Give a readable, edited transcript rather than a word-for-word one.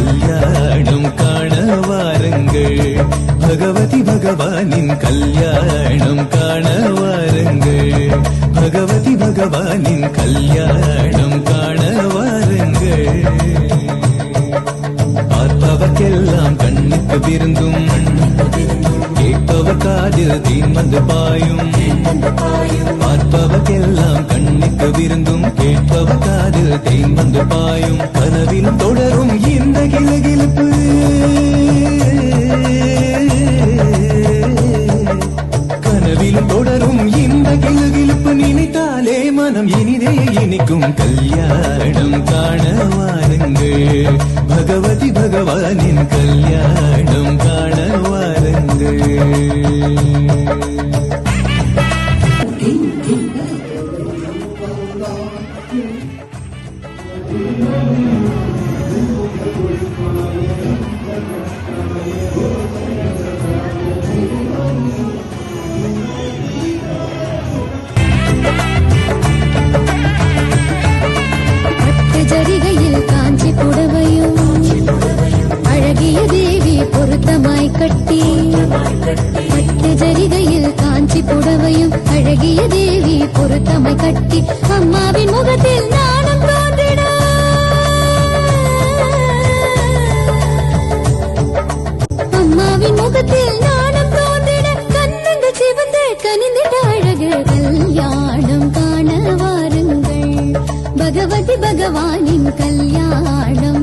கல்யாணம் காண வாருங்கள். பகவதி பகவானின் கல்யாணம் காண வாருங்கள். பகவதி பகவானின் கல்யாணம் காண வாருங்கள். பார்ப்பவர்க்கெல்லாம் கண்ணுக்கு விருந்தும், கேட்பவர் காதில் தேன் வந்து பாயும். பார்ப்பவர்க்கெல்லாம் கண்ணுக்கு விருந்தும், கேட்பவர் காதில் தேன் வந்து பாயும். கனவிலும் தொடரும் இந்த கிளகிழப்பு, கனவிலும் தொடரும் இந்த கிளகிழப்பு. நினைத்தாலே மனம் இனிதே இனிக்கும். கல்யாணம் காண வாருங்கள். பகவதி பகவானின் கல்யாணம் காண வாருங்கள். ஜரிகையில் காஞ்சி புடவையும் அழகிய தேவி பொருத்தமாய் கட்டி, பட்டு ஜரிகையில் காஞ்சி புடவையும் அழகிய தேவி பொருத்தமாய் கட்டி, அம்மாவின் முகத்தில் நாணம் தோன்றிட, அம்மாவின் முகத்தில் நாணம் தோன்றிட, கண்ணங்கள் சிவந்து கனிந்திட அழகு. கல்யாணம் காண வாருங்கள். பகவதி பகவானின் கல்யாணம்